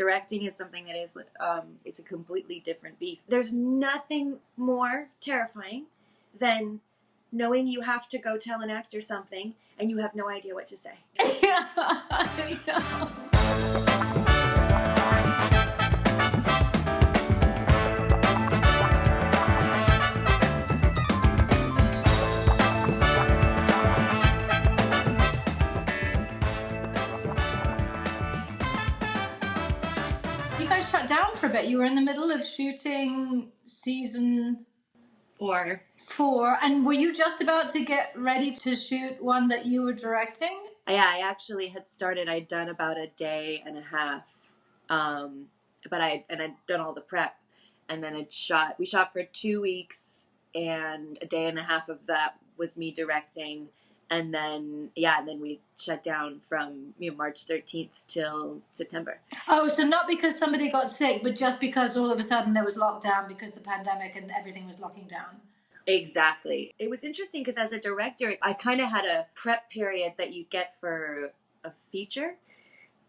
directing is something that is, it's a completely different beast. There's nothing more terrifying than knowing you have to go tell an actor something and you have no idea what to say. Yeah, I know. You guys shut down for a bit. You were in the middle of shooting season 4, and were you just about to get ready to shoot one that you were directing? Yeah, I actually had started. I'd done about a day and a half, but I'd done all the prep, and then we shot for 2 weeks, and a day and a half of that was me directing, and then we shut down from March 13th till September. Oh, so not because somebody got sick, but just because all of a sudden there was lockdown because the pandemic and everything was locking down. Exactly. It was interesting because as a director, I kind of had a prep period that you get for a feature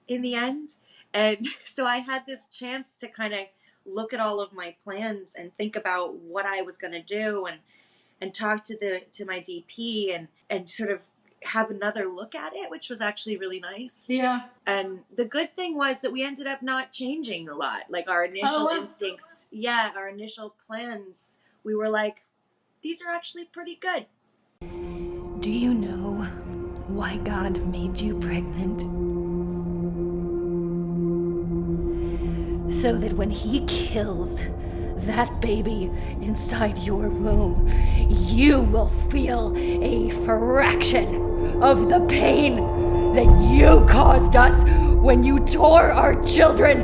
in the end. And so I had this chance to kind of look at all of my plans and think about what I was going to do and talk to my DP and sort of have another look at it, which was actually really nice. Yeah. And the good thing was that we ended up not changing a lot. Like our initial instincts, our initial plans, we were like, these are actually pretty good. Do you know why God made you pregnant? So that when He kills that baby inside your womb, you will feel a fraction of the pain that you caused us when you tore our children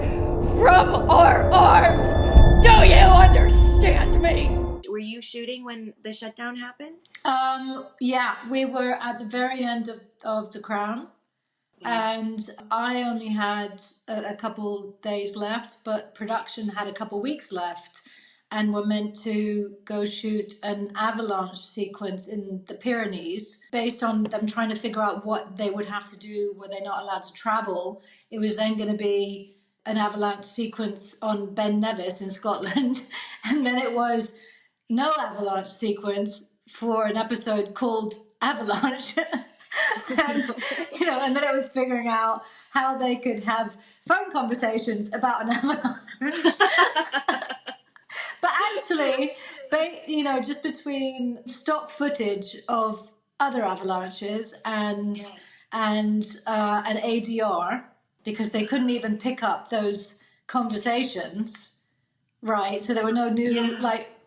from our arms. Do you understand me? Were you shooting when the shutdown happened? Yeah, we were at the very end of The Crown. Yeah. And I only had a couple days left, but production had a couple weeks left, and were meant to go shoot an avalanche sequence in the Pyrenees based on them trying to figure out what they would have to do. Were they not allowed to travel? It was then going to be an avalanche sequence on Ben Nevis in Scotland, and then it was no avalanche sequence for an episode called Avalanche. And then it was figuring out how they could have phone conversations about an avalanche. But actually, just between stock footage of other avalanches and an ADR, because they couldn't even pick up those conversations, right? So there were no new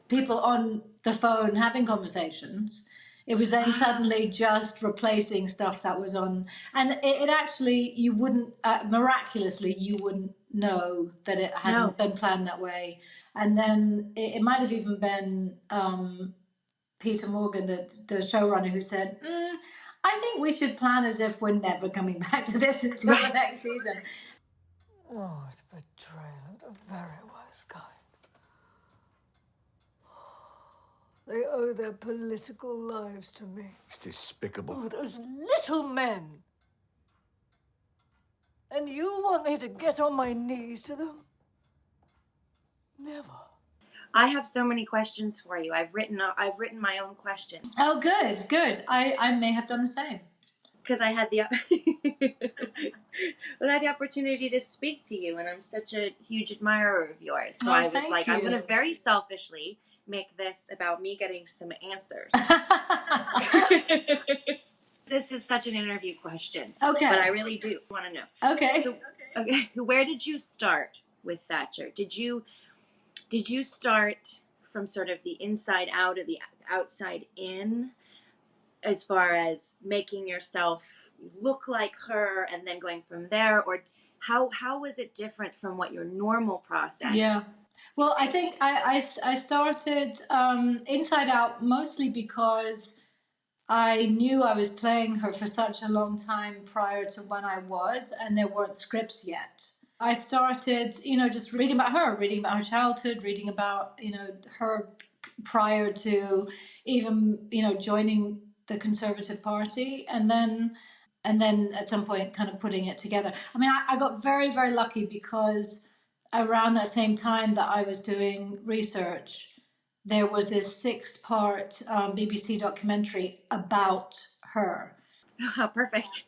people on the phone having conversations. It was then suddenly just replacing stuff that was on, and it actually, you wouldn't, miraculously, you wouldn't know that it hadn't been planned that way. And then it might have even been Peter Morgan, the showrunner, who said, I think we should plan as if we're never coming back to this until the next season. Oh, it's betrayal of the very worst kind. They owe their political lives to me. It's despicable. Oh, those little men. And you want me to get on my knees to them? Never. I have so many questions for you. I've written my own question. Oh, good. I may have done the same. Because I had the opportunity to speak to you, and I'm such a huge admirer of yours. So I was like, I'm going to very selfishly make this about me getting some answers. This is such an interview question. Okay. But I really do want to know. Okay. So, where did you start with Thatcher? Did you start from sort of the inside out or the outside in, as far as making yourself look like her and then going from there? Or how was it different from what your normal process? Yeah. Well, I think I started inside out mostly because I knew I was playing her for such a long time prior to when I was, and there weren't scripts yet. I started, just reading about her childhood, reading about, her prior to even, joining the Conservative Party. And then and then at some point kind of putting it together. I mean, I got very, very lucky because around that same time that I was doing research, there was a 6-part BBC documentary about her. Oh, perfect.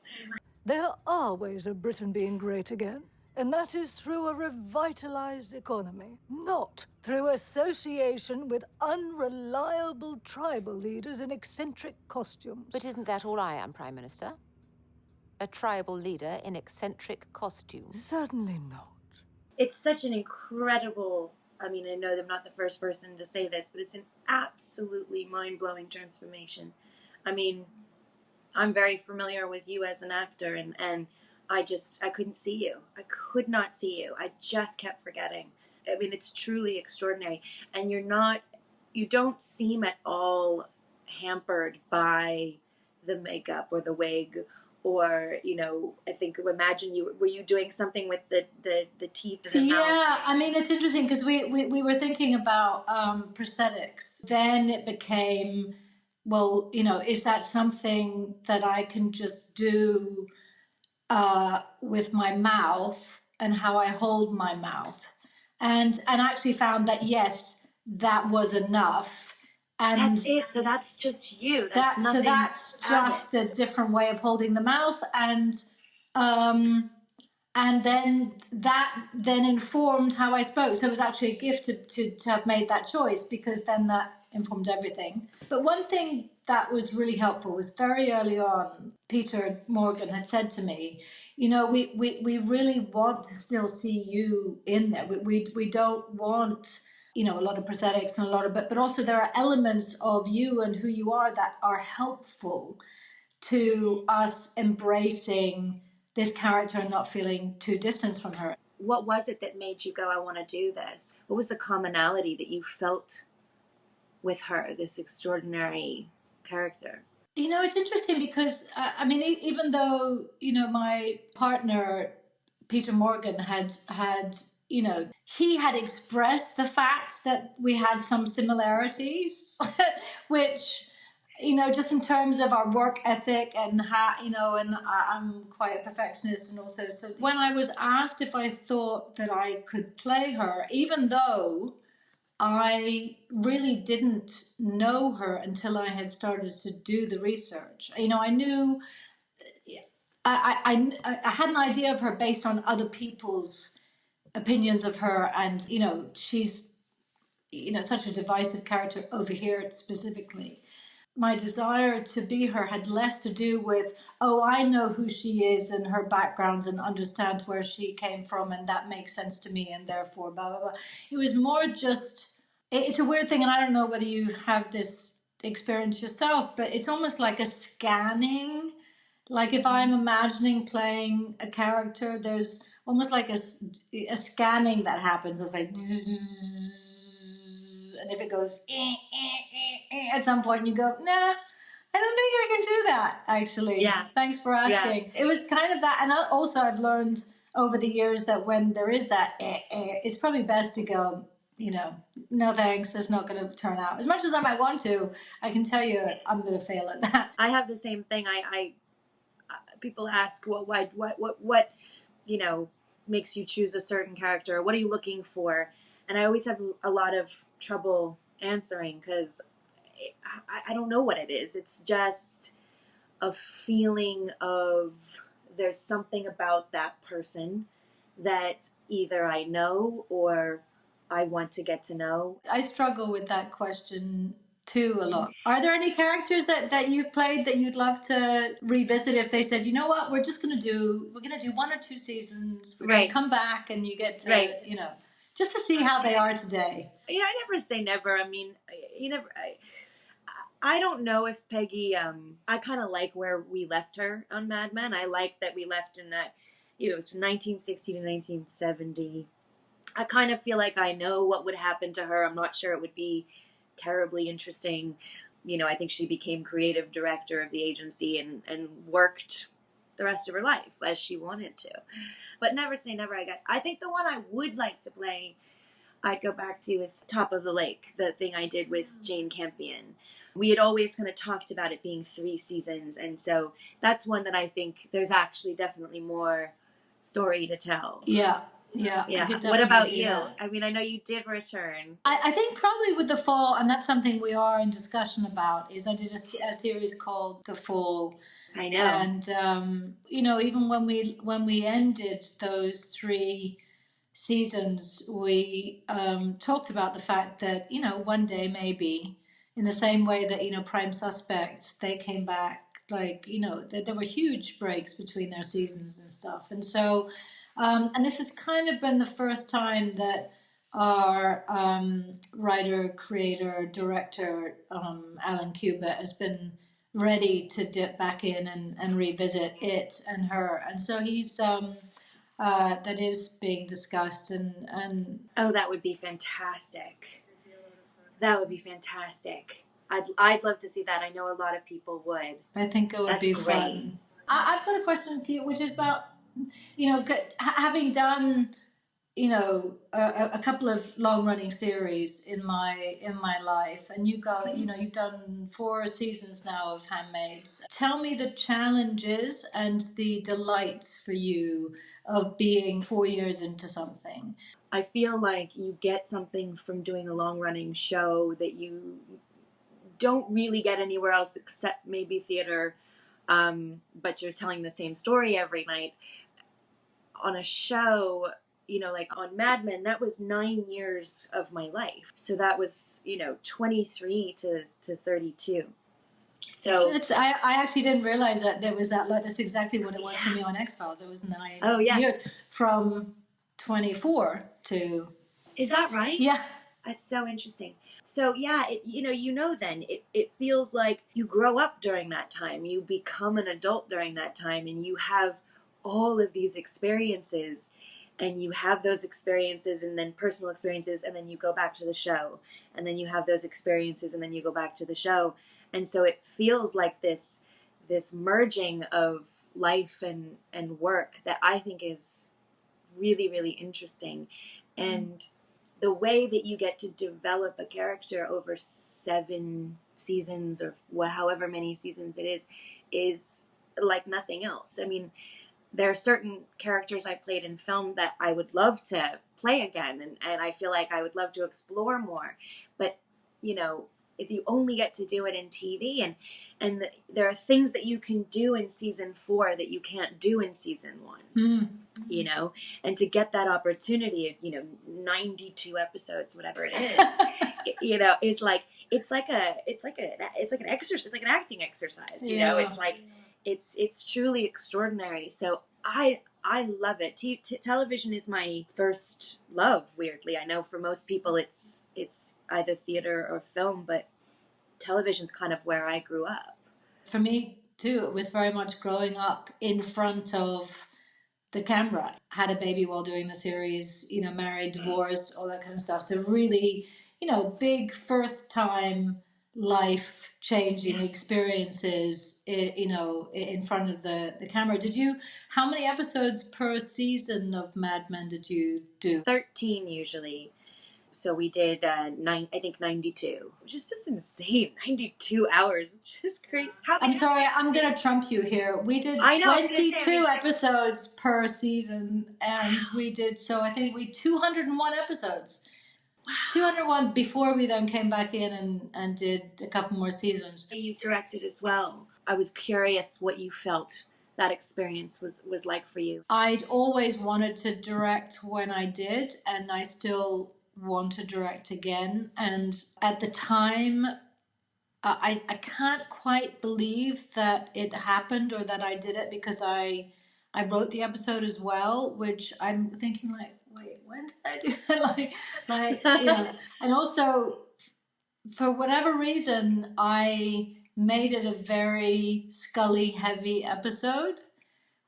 There are ways of Britain being great again, and that is through a revitalized economy, not through association with unreliable tribal leaders in eccentric costumes. But isn't that all I am, Prime Minister? A tribal leader in eccentric costumes? Certainly not. It's such an incredible, I mean, I know I'm not the first person to say this, but it's an absolutely mind-blowing transformation. I mean, I'm very familiar with you as an actor, and I couldn't see you. I could not see you. I just kept forgetting. I mean, it's truly extraordinary. And you don't seem at all hampered by the makeup or the wig, or, I think, imagine were you doing something with the teeth and the mouth? Yeah, I mean, it's interesting because we were thinking about prosthetics. Then it became, well, is that something that I can just do with my mouth and how I hold my mouth? And actually found that, yes, that was enough. And that's it. So that's just you. That's nothing. So that's just a different way of holding the mouth, and then that informed how I spoke. So it was actually a gift to have made that choice, because then that informed everything. But one thing that was really helpful was very early on, Peter Morgan had said to me, we really want to still see you in there. We don't want a lot of prosthetics and but also there are elements of you and who you are that are helpful to us embracing this character and not feeling too distant from her. What was it that made you go, I want to do this? What was the commonality that you felt with her, this extraordinary character? It's interesting because, even though, my partner, Peter Morgan, had he had expressed the fact that we had some similarities, which, just in terms of our work ethic and how, and I'm quite a perfectionist, and also, so when I was asked if I thought that I could play her, even though I really didn't know her until I had started to do the research. I knew, I had an idea of her based on other people's opinions of her, and she's such a divisive character over here specifically. My desire to be her had less to do with, I know who she is and her background and understand where she came from, and that makes sense to me, and therefore blah blah blah. It was more just, it's a weird thing, and I don't know whether you have this experience yourself, but it's almost like a scanning. Like if I'm imagining playing a character, there's almost like a scanning that happens. It's like, and if it goes at some point, you go, nah, I don't think I can do that, actually. Yeah. Thanks for asking. Yeah. It was kind of that. And also I've learned over the years that when there is that, it's probably best to go, no thanks, it's not going to turn out. As much as I might want to, I can tell you I'm going to fail at that. I have the same thing. I people ask, what makes you choose a certain character? What are you looking for? And I always have a lot of trouble answering because I don't know what it is. It's just a feeling of there's something about that person that either I know or I want to get to know. I struggle with that question too a lot. Are there any characters that you've played that you'd love to revisit if they said, you know what, we're gonna do 1 or 2 seasons, we're gonna come back and you get to, just to see how they are today? I never say never. I mean, I don't know if Peggy, I kind of like where we left her on Mad Men. I like that we left in that, it was from 1960 to 1970. I kind of feel like I know what would happen to her. I'm not sure it would be terribly interesting. I think she became creative director of the agency and worked the rest of her life as she wanted to. But never say never, I guess. I think the one I would like to play, I'd go back to, is Top of the Lake, the thing I did with Jane Campion. We had always kind of talked about it being 3 seasons, and so that's one that I think there's actually definitely more story to tell. Yeah. I Yeah. could What definitely about see you? that. I mean, I know you did return. I think probably with The Fall, and that's something we are in discussion about, is I did a series called The Fall. I know. And even when we ended those 3 seasons, we talked about the fact that one day maybe, in the same way that Prime Suspect, they came back, like there were huge breaks between their seasons and stuff, and so and this has kind of been the first time that our writer, creator, director, Alan Cubitt, has been ready to dip back in and revisit it and her. And so he's that is being discussed and Oh, that would be fantastic. That would be fantastic. I'd love to see that. I know a lot of people would. I think it would That's be great. fun. I've got a question for you, which is about having done a couple of long running series in my life, and you've done 4 seasons now of Handmaids. Tell me the challenges and the delights for you of being 4 years into something. I feel like you get something from doing a long running show that you don't really get anywhere else except maybe theater, but you're telling the same story every night. On a show, like on Mad Men, that was 9 years of my life. So that was, 23 to 32. So I actually didn't realize that there was that. Like, that's exactly what it was for me on X-Files. It was 9 years from 24 to. Is that right? Yeah. That's so interesting. So yeah, then it feels like you grow up during that time. You become an adult during that time, and you have all of these experiences, and you have those experiences and then personal experiences, and then you go back to the show, and then you have those experiences, and then you go back to the show. And so it feels like this merging of life and work that I think is really, really interesting. And the way that you get to develop a character over 7 seasons or however many seasons it is like nothing else. I mean, there are certain characters I played in film that I would love to play again, and I feel like I would love to explore more. But, if you only get to do it in TV, and there are things that you can do in season 4 that you can't do in season 1, and to get that opportunity of, 92 episodes, whatever it is, it's like an exercise. It's like an acting exercise, it's like, it's truly extraordinary. So I love it. Television is my first love, weirdly. I know for most people it's either theater or film, but television's kind of where I grew up. For me too, it was very much growing up in front of the camera. Had a baby while doing the series, married, divorced, all that kind of stuff. So really, big first time life changing experiences, in front of the camera. How many episodes per season of Mad Men did you do? 13 usually. So we did 92, which is just insane. 92 hours. It's just great. I'm sorry, I'm going to trump you here. We did 22 episodes per season, and we did, so I think we 201 episodes. Wow. 201 before we then came back in and did a couple more seasons. You directed as well. I was curious what you felt that experience was like for you. I'd always wanted to direct when I did, and I still want to direct again. And at the time, I can't quite believe that it happened or that I did it, because I wrote the episode as well, which I'm thinking like, wait, when did I do that? And also, for whatever reason, I made it a very Scully heavy episode,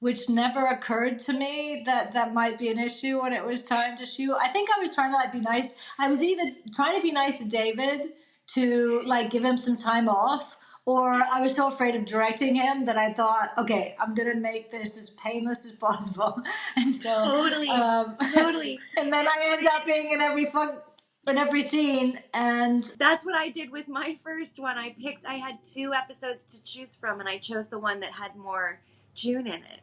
which never occurred to me that might be an issue when it was time to shoot. I think I was trying to be nice. I was either trying to be nice to David to give him some time off, or I was so afraid of directing him that I thought, okay, I'm going to make this as painless as possible. And so, Totally. And then I end up being in every in every scene. And That's what I did with my first one. I had 2 episodes to choose from, and I chose the one that had more June in it.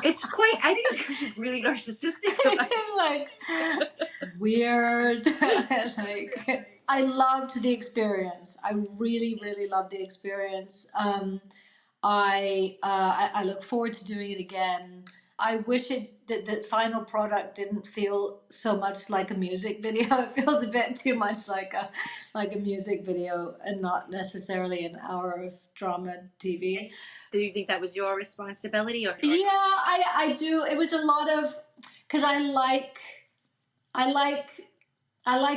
It's quite, I think it's really narcissistic. it's just like weird. Like, I loved the experience. I really, really loved the experience. I look forward to doing it again. I wish the final product didn't feel so much like a music video. It feels a bit too much like a music video and not necessarily an hour of drama TV. Do you think that was your responsibility? Or Yeah, I do. It was a lot of, because I like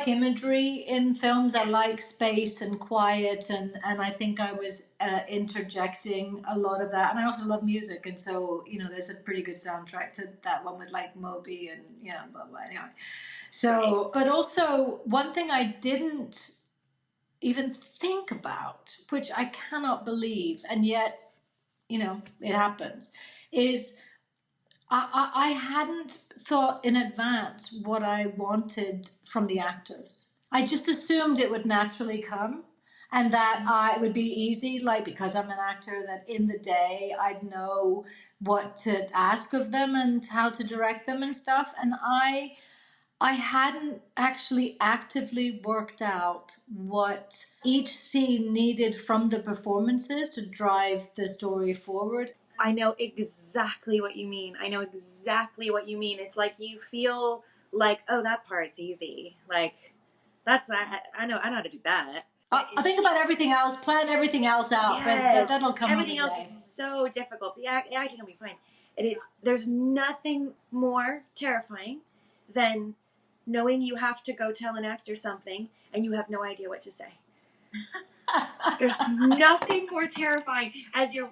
imagery in films. I like space and quiet, and I think I was interjecting a lot of that. And I also love music, and so there's a pretty good soundtrack to that one with like Moby and blah blah. Anyway, so but also one thing I didn't even think about, which I cannot believe, and yet it happens, is I hadn't thought in advance what I wanted from the actors. I just assumed it would naturally come and that it would be easy, like, because I'm an actor, that in the day I'd know what to ask of them and how to direct them and stuff. And I hadn't actually actively worked out what each scene needed from the performances to drive the story forward. I know exactly what you mean. It's like you feel like, oh, that part's easy. Like, I know how to do that. I think about everything else, plan everything else out, Yes, but that'll come. Everything else is so difficult. The acting will be fine. And there's nothing more terrifying than knowing you have to go tell an actor something and you have no idea what to say. There's nothing more terrifying as you're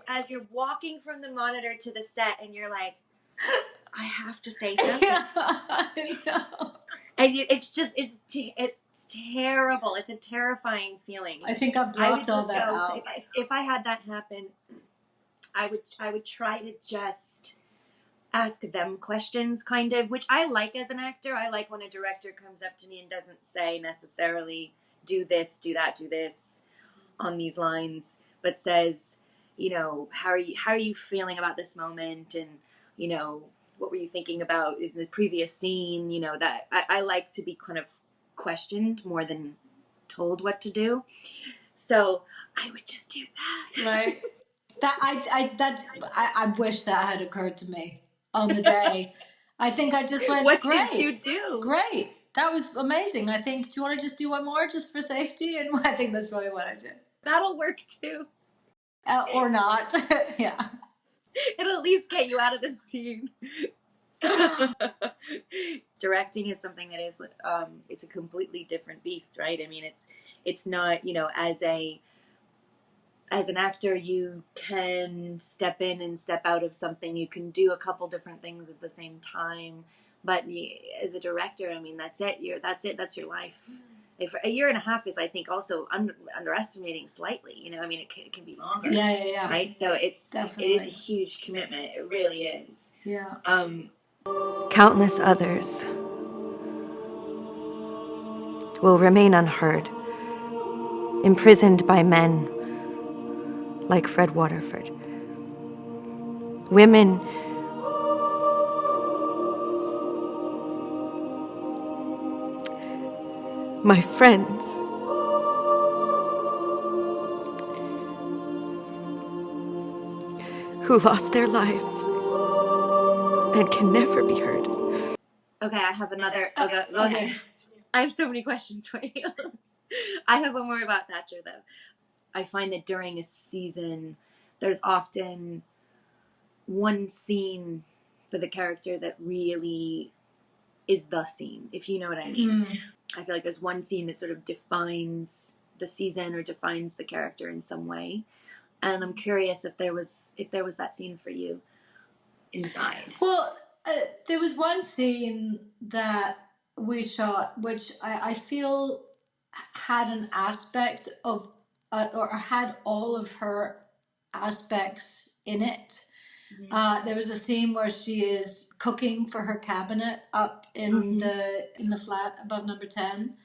walking from the monitor to the set and you're like, I have to say something. Yeah, I know. And it's terrible. It's a terrifying feeling. I think I blocked all that out. If I had that happen, I would try to just ask them questions, kind of, which I like as an actor. I like when a director comes up to me and doesn't say necessarily, do this, do that, do this on these lines, but says, how are you feeling about this moment, and what were you thinking about in the previous scene? That I like to be kind of questioned more than told what to do. So I would just do that. Right. I wish that had occurred to me on the day. I think I just went, what great. did you do? Great. That was amazing. I think, do you want to just do one more just for safety? And I think that's probably what I did. That'll work too. Or not. Yeah. It'll at least get you out of the scene. Directing is something that is, it's a completely different beast, right? I mean, it's not, as an actor, you can step in and step out of something. You can do a couple different things at the same time. But as a director, I mean, that's it. That's your life. If a year and a half is, I think, also underestimating slightly. I mean, it can be longer. Yeah. Right. So it is a huge commitment. It really is. Yeah. Countless others will remain unheard, imprisoned by men like Fred Waterford. Women my friends, who lost their lives and can never be heard. Okay, I have another. Okay. Okay. I have so many questions for you. I have one more about Thatcher, though. I find that during a season, there's often one scene for the character that really is the scene, if you know what I mean. I feel like there's one scene that sort of defines the season or defines the character in some way. And I'm curious if there was that scene for you inside. Well, there was one scene that we shot, which I feel had an aspect of, or had all of her aspects in it. There was a scene where she is cooking for her cabinet up in the flat above number 10.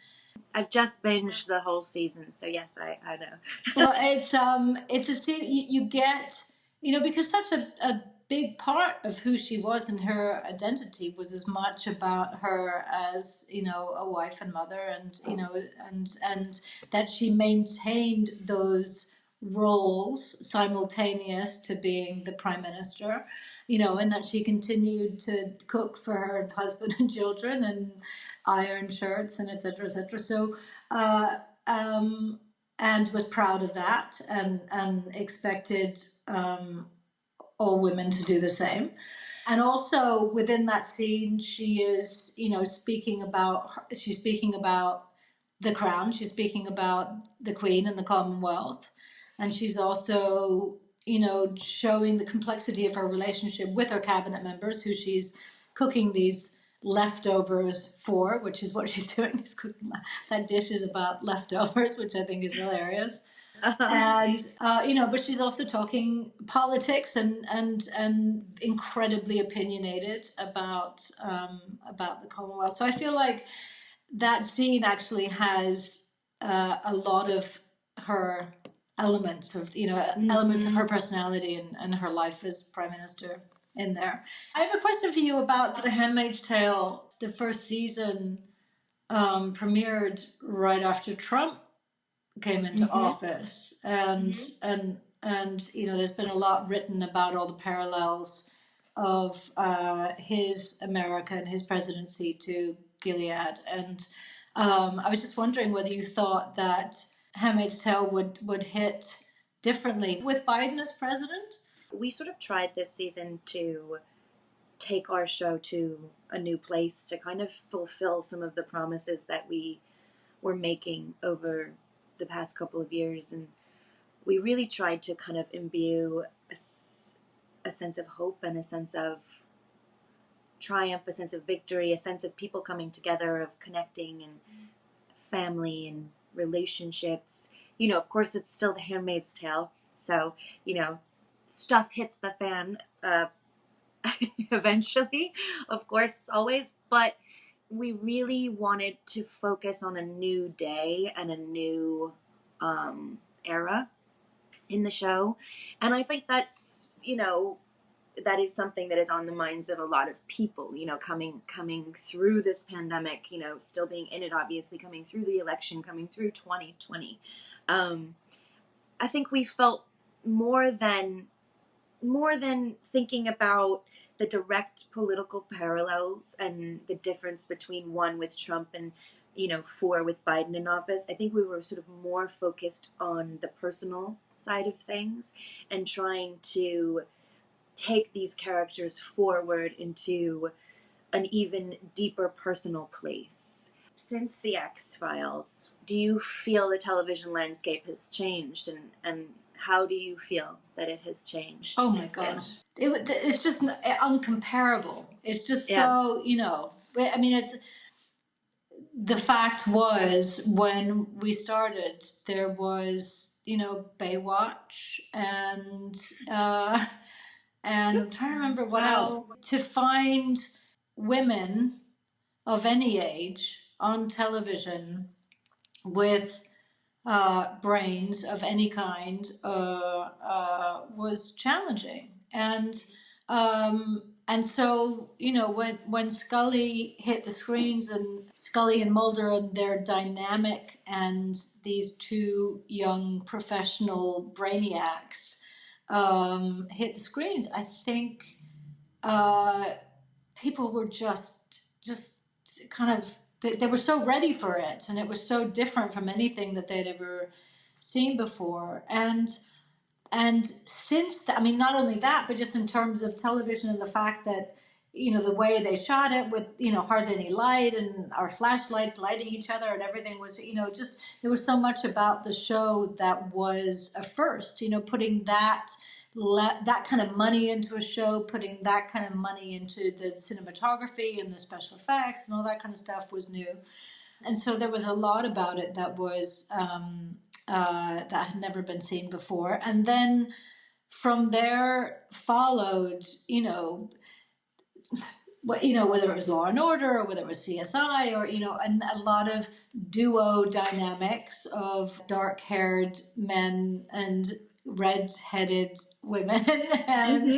I've just binged the whole season, so yes, I know. Well, it's a scene you get, because such a big part of who she was and her identity was as much about her as a wife and mother, and and that she maintained those roles simultaneous to being the prime minister, and that she continued to cook for her husband and children and iron shirts and etc. etc. So and was proud of that, and expected all women to do the same. And also within that scene, she is, speaking about the crown. She's speaking about the Queen and the Commonwealth, and she's also, showing the complexity of her relationship with her cabinet members, who she's cooking these leftovers for, which is what she's doing, is cooking. That dish is about leftovers, which I think is hilarious. And but she's also talking politics and incredibly opinionated about the Commonwealth. So I feel like that scene actually has a lot of her elements of elements of her personality and her life as prime minister in there. I have a question for you about The Handmaid's Tale. The first season premiered right after Trump came into office, and there's been a lot written about all the parallels of his America and his presidency to Gilead, and I was just wondering whether you thought that Handmaid's Tale would hit differently with Biden as president. We sort of tried this season to take our show to a new place, to kind of fulfill some of the promises that we were making over the past couple of years, and we really tried to kind of imbue a sense of hope and a sense of triumph, a sense of victory, a sense of people coming together, of connecting, and family and relationships. Of course, it's still The Handmaid's Tale, so stuff hits the fan eventually, of course, always, but we really wanted to focus on a new day and a new era in the show. And I think that's, that is something that is on the minds of a lot of people, coming through this pandemic, still being in it, obviously, coming through the election, coming through 2020. I think we felt more than thinking about the direct political parallels and the difference between one with Trump and, 4 with Biden in office. I think we were sort of more focused on the personal side of things and trying to take these characters forward into an even deeper personal place. Since The X-Files, do you feel the television landscape has changed, and how do you feel that it has changed? Oh my gosh. It's just uncomparable. It's just so, I mean, it's, the fact was, when we started, there was, Baywatch and I'm trying to remember what else. To find women of any age on television with brains of any kind was challenging, and so when Scully hit the screens, and Scully and Mulder and their dynamic, and these two young professional brainiacs hit the screens, I think people were just kind of, they were so ready for it, and it was so different from anything that they'd ever seen before. And since that, I mean, not only that, but just in terms of television and the fact that, the way they shot it with, hardly any light, and our flashlights lighting each other, and everything was, just, there was so much about the show that was a first, putting that kind of money into a show, putting that kind of money into the cinematography and the special effects and all that kind of stuff was new. And so there was a lot about it that was that had never been seen before. And then from there followed, whether it was Law and Order or whether it was CSI or, and a lot of duo dynamics of dark-haired men and red-headed women and,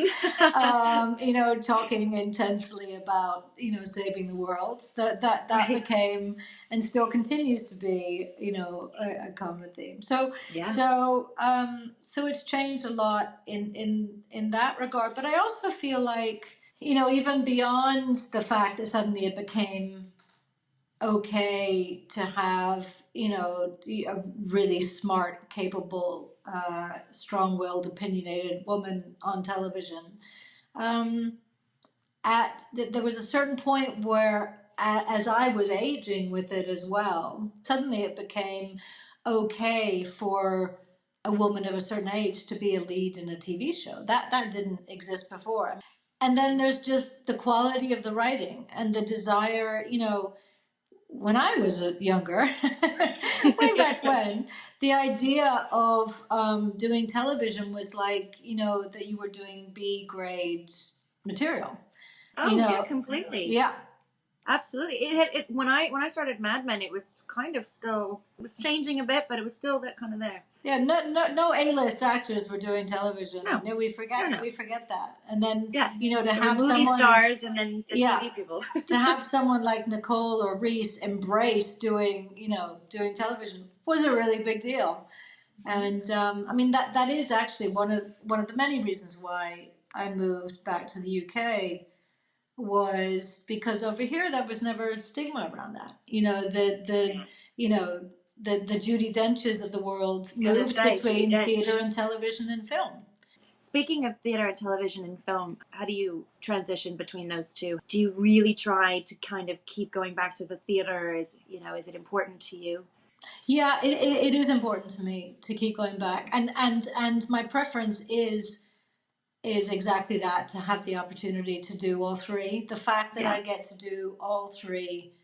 talking intensely about, saving the world. That Right. became and still continues to be, a common theme. So, Yeah. so it's changed a lot in that regard. But I also feel like, even beyond the fact that suddenly it became okay to have, a really smart, capable, strong-willed, opinionated woman on television. There was a certain point where, as I was aging with it as well, suddenly it became okay for a woman of a certain age to be a lead in a TV show. That didn't exist before. And then there's just the quality of the writing and the desire, when I was younger, way back when, the idea of doing television was like, that you were doing B grade material. Oh, yeah, completely. Yeah. Absolutely. It when I started Mad Men, it was kind of still, it was changing a bit, but it was still that kind of there. Yeah, no A-list actors were doing television. No. We forget that. And then, Yeah. to There were have movie someone stars and then the Yeah. TV people. to have someone like Nicole or Reese embrace doing television was a really big deal. And that is actually one of the many reasons why I moved back to the UK, was because over here there was never a stigma around that. The Judi Denches of the world moved between theater and television and film. Speaking of theater and television and film, how do you transition between those two? Do you really try to kind of keep going back to the theater? Is it important to you? Yeah, it is important to me to keep going back, and my preference is exactly that, to have the opportunity to do all three. The fact that I get to do all three,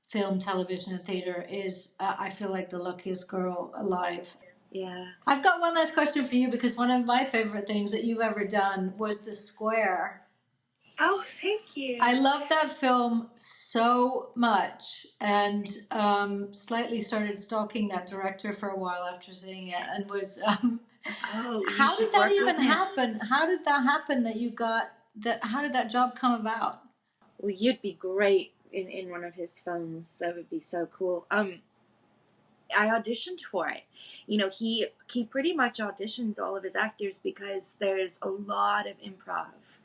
film, television, and theater, is I feel like the luckiest girl alive. Yeah. I've got one last question for you, because one of my favorite things that you've ever done was The Square. Oh, thank you. I loved that film so much, and slightly started stalking that director for a while after seeing it, and was how did that even happen? How did that happen that you got that? How did that job come about? Well, you'd be great in one of his films. That would be so cool. I auditioned for it. He pretty much auditions all of his actors because there's a lot of improv.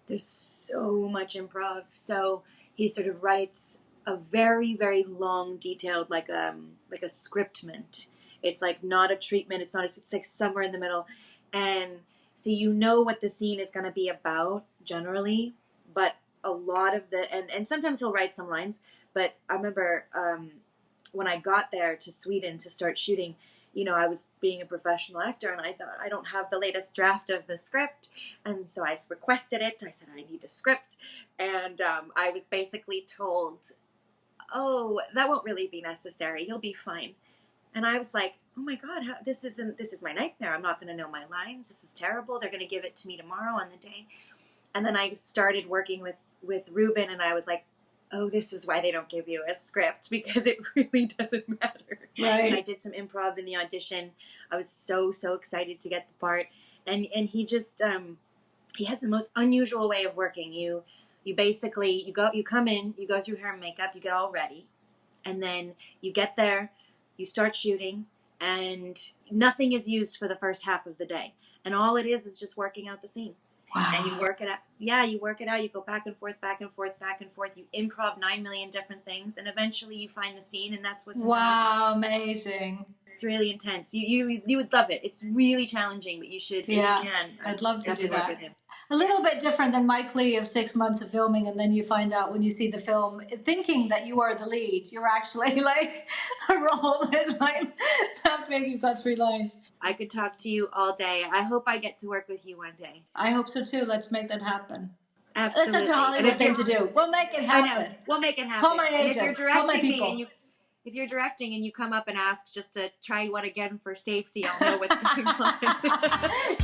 There's so much improv. So he sort of writes a very, very long, detailed, like a scriptment. It's like not a treatment. It's like somewhere in the middle. And so what the scene is going to be about generally, but a lot of and sometimes he'll write some lines. But I remember when I got there to Sweden to start shooting, I was being a professional actor, and I thought, I don't have the latest draft of the script. And so I requested it. I said, I need a script. And I was basically told, oh, that won't really be necessary. You'll be fine. And I was like, oh my God, this is my nightmare. I'm not going to know my lines. This is terrible. They're going to give it to me tomorrow on the day. And then I started working with Ruben, and I was like, oh, this is why they don't give you a script, because it really doesn't matter. Right. And I did some improv in the audition. I was so, so excited to get the part. And he just, he has the most unusual way of working. You basically, you come in, you go through hair and makeup, you get all ready. And then you get there, you start shooting, and nothing is used for the first half of the day. And all it is just working out the scene. Wow. And you work it out. Yeah, you work it out. You go back and forth, back and forth, back and forth. You improv 9 million different things, and eventually you find the scene, and that's what's wow, amazing. It's really intense. You would love it. It's really challenging, but you should. Yeah, you can. I'd love to do work that. with him. A little bit different than Mike Lee of 6 months of filming, and then you find out when you see the film, thinking that you are the lead, you're actually like a role that's like that big. You've got 3 lines. I could talk to you all day. I hope I get to work with you one day. I hope so too. Let's make that happen. Absolutely. That's such a Hollywood thing to do. We'll make it happen. I know. We'll make it happen. Call my agent. And if you're Call my directing people. if you're directing and you come up and ask just to try one again for safety, I'll know what's going on.